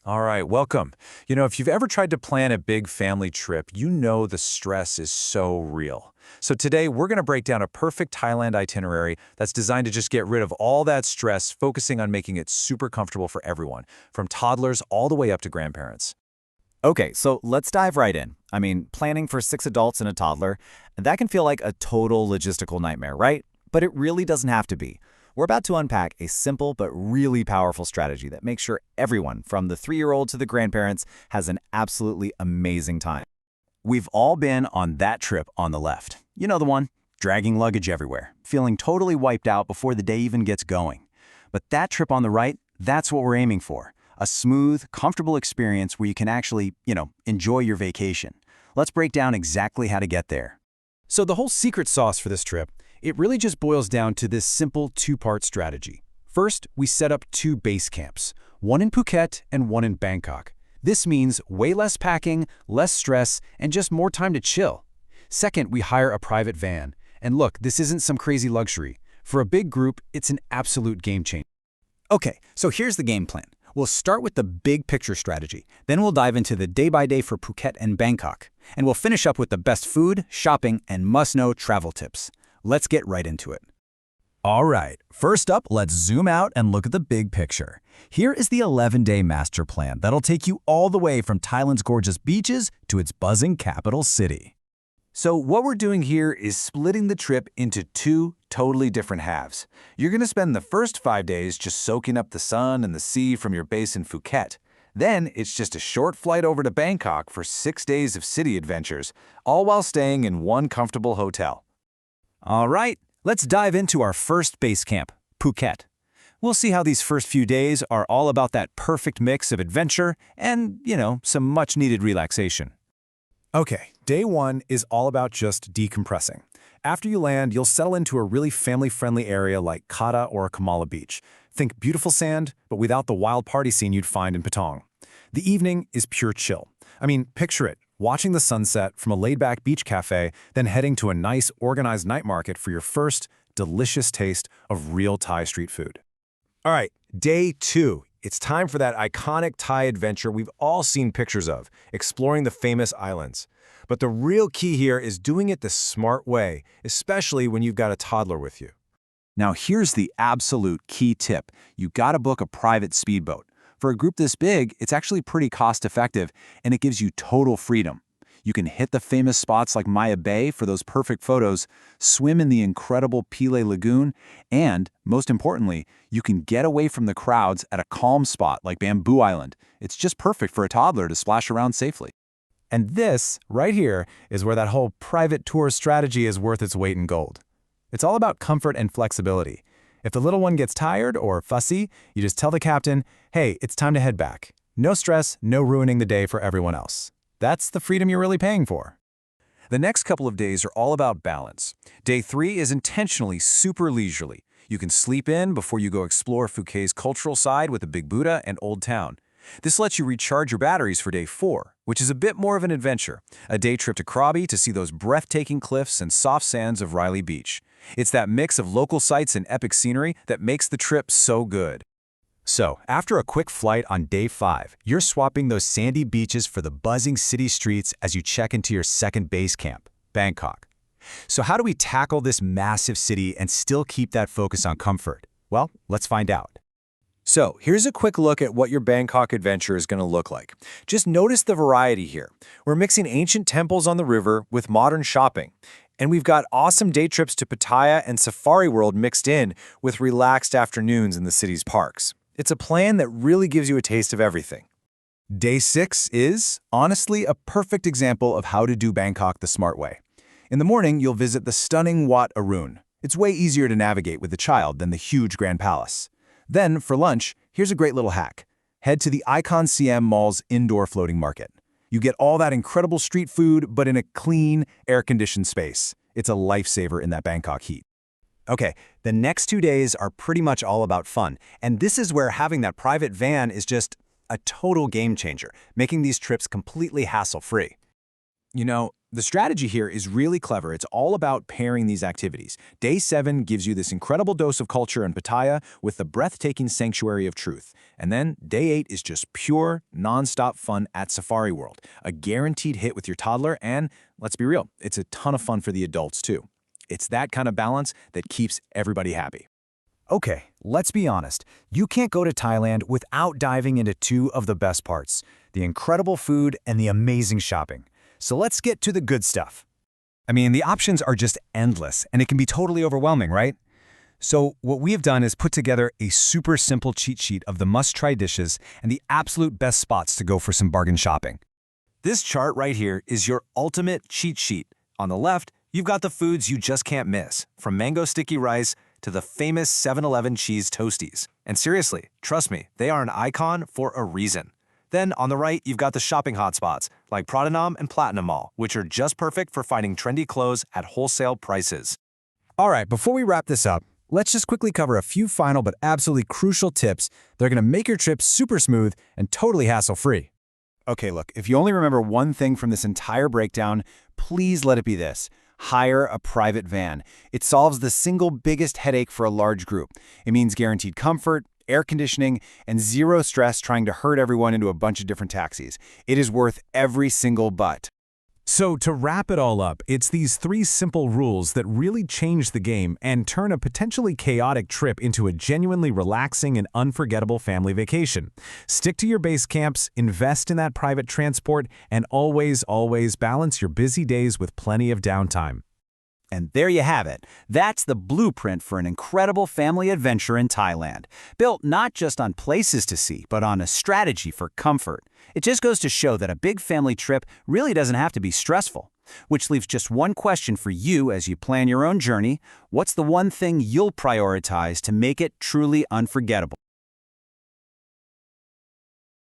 All right, welcome. If you've ever tried to plan a big family trip, you know the stress is so real. So today, we're going to break down a perfect Thailand itinerary that's designed to just get rid of all that stress, focusing on making it super comfortable for everyone, from toddlers all the way up to grandparents. Okay, so let's dive right in. Planning for 6 adults and a toddler, that can feel like a total logistical nightmare, right? But it really doesn't have to be. We're about to unpack a simple but really powerful strategy that makes sure everyone, from the 3-year-old to the grandparents, has an absolutely amazing time. We've all been on that trip on the left. You know the one, dragging luggage everywhere, feeling totally wiped out before the day even gets going. But that trip on the right, that's what we're aiming for. A smooth, comfortable experience where you can actually, enjoy your vacation. Let's break down exactly how to get there. So the whole secret sauce for this trip, it really just boils down to this simple 2-part strategy. First, we set up 2 base camps, one in Phuket and one in Bangkok. This means way less packing, less stress, and just more time to chill. Second, we hire a private van. And look, this isn't some crazy luxury. For a big group, it's an absolute game changer. Okay, so here's the game plan. We'll start with the big picture strategy. Then we'll dive into the day-by-day for Phuket and Bangkok. And we'll finish up with the best food, shopping, and must-know travel tips. Let's get right into it. All right, first up, let's zoom out and look at the big picture. Here is the 11-day master plan that'll take you all the way from Thailand's gorgeous beaches to its buzzing capital city. So what we're doing here is splitting the trip into 2 totally different halves. You're going to spend the first 5 days just soaking up the sun and the sea from your base in Phuket. Then it's just a short flight over to Bangkok for 6 days of city adventures, all while staying in one comfortable hotel. All right, let's dive into our first base camp, Phuket. We'll see how these first few days are all about that perfect mix of adventure and, some much-needed relaxation. Okay, day 1 is all about just decompressing. After you land, you'll settle into a really family-friendly area like Kata or Kamala beach. Think beautiful sand, but without the wild party scene you'd find in Patong. The evening is pure chill. Picture it, watching the sunset from a laid-back beach cafe, then heading to a nice, organized night market for your first delicious taste of real Thai street food. All right, day 2. It's time for that iconic Thai adventure we've all seen pictures of, exploring the famous islands. But the real key here is doing it the smart way, especially when you've got a toddler with you. Now here's the absolute key tip. You gotta book a private speedboat. For a group this big, it's actually pretty cost-effective, and it gives you total freedom. You can hit the famous spots like Maya Bay for those perfect photos, swim in the incredible Pile Lagoon, and, most importantly, you can get away from the crowds at a calm spot like Bamboo Island. It's just perfect for a toddler to splash around safely. And this, right here, is where that whole private tour strategy is worth its weight in gold. It's all about comfort and flexibility. If the little one gets tired or fussy, you just tell the captain, hey, it's time to head back. No stress, no ruining the day for everyone else. That's the freedom you're really paying for. The next couple of days are all about balance. Day 3 is intentionally super leisurely. You can sleep in before you go explore Phuket's cultural side with the Big Buddha and Old Town. This lets you recharge your batteries for day 4, which is a bit more of an adventure. A day trip to Krabi to see those breathtaking cliffs and soft sands of Railay Beach. It's that mix of local sights and epic scenery that makes the trip so good. So, after a quick flight on day 5, you're swapping those sandy beaches for the buzzing city streets as you check into your second base camp, Bangkok. So how do we tackle this massive city and still keep that focus on comfort? Well, let's find out. So, here's a quick look at what your Bangkok adventure is going to look like. Just notice the variety here. We're mixing ancient temples on the river with modern shopping. And we've got awesome day trips to Pattaya and Safari World mixed in with relaxed afternoons in the city's parks. It's a plan that really gives you a taste of everything. Day 6 is, honestly, a perfect example of how to do Bangkok the smart way. In the morning, you'll visit the stunning Wat Arun. It's way easier to navigate with the child than the huge Grand Palace. Then, for lunch, here's a great little hack. Head to the Iconsiam Mall's indoor floating market. You get all that incredible street food, but in a clean, air-conditioned space. It's a lifesaver in that Bangkok heat. Okay, the next 2 days are pretty much all about fun, and this is where having that private van is just a total game changer, making these trips completely hassle-free. The strategy here is really clever. It's all about pairing these activities. Day 7 gives you this incredible dose of culture in Pattaya with the breathtaking sanctuary of truth. And then Day 8 is just pure, non-stop fun at Safari World. A guaranteed hit with your toddler, and let's be real, it's a ton of fun for the adults too. It's that kind of balance that keeps everybody happy. Okay, let's be honest. You can't go to Thailand without diving into two of the best parts, the incredible food and the amazing shopping. So let's get to the good stuff. I mean, the options are just endless, and it can be totally overwhelming, right? So what we have done is put together a super simple cheat sheet of the must-try dishes and the absolute best spots to go for some bargain shopping. This chart right here is your ultimate cheat sheet. On the left, you've got the foods you just can't miss, from mango sticky rice to the famous 7-Eleven cheese toasties. And seriously, trust me, they are an icon for a reason. Then on the right, you've got the shopping hotspots like Pratanam and Platinum Mall, which are just perfect for finding trendy clothes at wholesale prices. All right, before we wrap this up, let's just quickly cover a few final but absolutely crucial tips that are going to make your trip super smooth and totally hassle-free. Okay, look, if you only remember one thing from this entire breakdown, please let it be this. Hire a private van. It solves the single biggest headache for a large group. It means guaranteed comfort, air conditioning, and zero stress trying to herd everyone into a bunch of different taxis. It is worth every single butt. So to wrap it all up, it's these 3 simple rules that really change the game and turn a potentially chaotic trip into a genuinely relaxing and unforgettable family vacation. Stick to your base camps, invest in that private transport, and always balance your busy days with plenty of downtime. And there you have it. That's the blueprint for an incredible family adventure in Thailand, built not just on places to see, but on a strategy for comfort. It just goes to show that a big family trip really doesn't have to be stressful. Which leaves just one question for you as you plan your own journey. What's the one thing you'll prioritize to make it truly unforgettable?